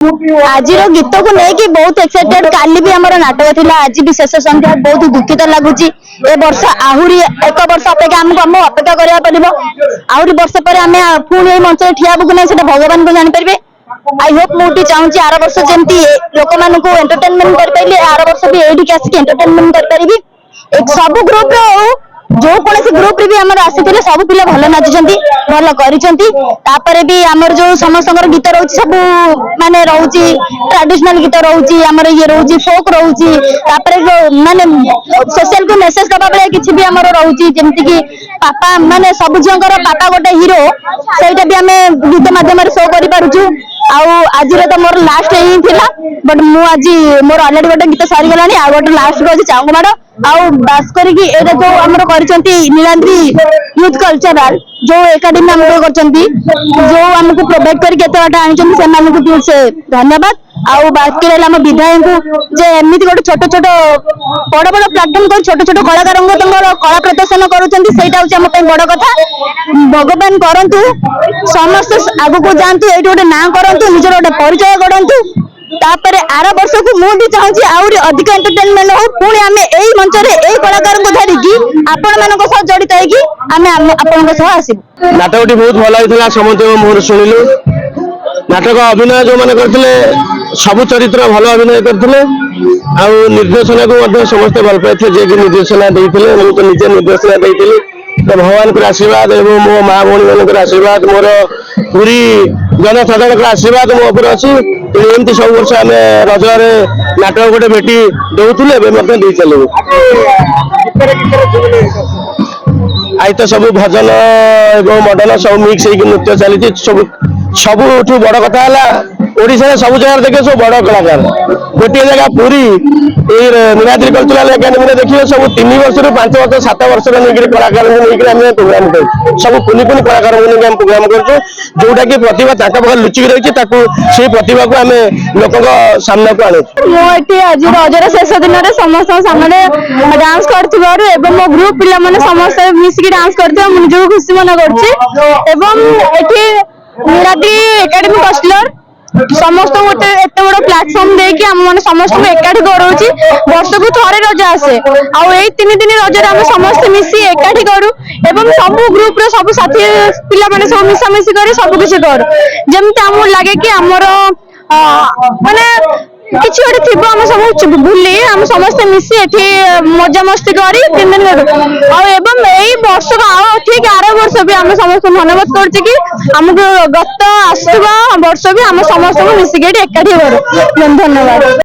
आज गीत को लेकिन बहुत एक्साइटेड काली भी हमारा नाटक थिला आज भी शेष संख्या बहुत दुखित लगुच ए वर्ष आहरी एक वर्ष अपेक्षा आमको अपेक्षा करा पड़ो आहरी वर्ष पर आम पुणी मंच ठिया कि ना भगवान को जापर आई होप मुझे चाहूँगी आर वर्ष जमी लोक मान एंटरटेनमेंट कर पारे आर वर्ष भी ये आसिक एंटरटेनमेंट करी सब ग्रुप जो कौन ग्रुप भी आम आसी सब पिला भल नाचुंट भल कर भी आमर जो समस्त गीत रोच सब माने रोचे ट्रेडिशनल गीत रोचे आमर ये रोचे फोक रोचे माने सोशल को मेसेज दबा बेले किसी भी आमर रोचे जमती कि पापा माने सब झीर पापा गोटे हिरो सहीटा भी आम गीत मध्यम शो कर पार्छु आज तो मोर लास्ट ही थिला बट मु आज मोर ऑलरेडी गोटे गीत सरी गलानी आ गोटे लास्ट को चाहूँ माड़ आस करके जो आमर नीलाद्री यूथ कल्चरल जो एकाडेमी आम जो आमको प्रोवाइड करके से धन्यवाद बाकी रहा विधायक जे एमती गोटे छोट छोट बड़ बड़ प्लाटफर्म कर छोट छोट कलाकार कला प्रदर्शन करें बड़ कथा भगवान करंतु समस्त आग को जातु ये गोटे ना करूँ निजर गोटे परिचय गढ़ु तापर आर वर्ष को मुझे चाहूँगी आहरी अधिक एंटरटेनमेंट हो पुणी आम यही मंच यही कलाकार को धरिकी आपण मान जड़ित होकर आसबू नाटक बहुत भल होता समस्त मुहर शुणिलु नाटक अभिनय जो मैंने करते सबु चरित्र भल अभिनय करते निर्देशना को समस्ते भल पाई जे निर्देशना देते मुझे निजे निर्देशना देती तो भगवान को आशीर्वाद एवं मो माँ भौणी मान आशीर्वाद मोर पूरी जनसाधारण आशीर्वाद मो उपर अच्छी एमती सब वर्ष आम रजर नाटक गोटे भेटी दे चलू आई तो सब भजन एवं मॉडर्न सब मिक्स हो नृत्य चली सब बड़ कथा ओडिशा सब जगह देखे सब बड़ कलाकार गोटे जगह पूरी नीलाद्री कल्चरल एकाडेमी देखिए सब 3 वर्ष 5 वर्ष 7 वर्ष कलाकार प्रोग्राम कर सब कुनि कुनि कलाकार प्रोग्राम कर जोटा कि प्रतिभा पाखे लुचिक रही से प्रतिभा को आम लोक सामना को आने आज रजर शेष दिन में समस्त सामने डांस कर मो ग्रुप पिला माने समस्त मिसिक डांस करते मुझे खुशी मन कर नीलाद्री एकाडेमी कस्टलर समस्त गोटे एत बड़ प्लाटफर्म देकी आम मैंने समस्त एकाठी करोची वर्ष को थरे रज आसे आई 3 दिन रजर आम समस्त मिसी एकाठी करूँ एवं सब ग्रुप सब साथी पिला माने सब मिसामिशी कर सब किसी करूँ जमती आम लगे कि आमर माने किसी गोटे थी आम सब भूली आम समस्त मिसी एठी मजा मस्ती करी 3 दिन यही वर्ष को ठीक आर वर्ष भी आम समस्त धन्यवाद करमको गत आसुवा वर्ष भी आम समस्त मिसिक एकाठी करूँ धन्यवाद।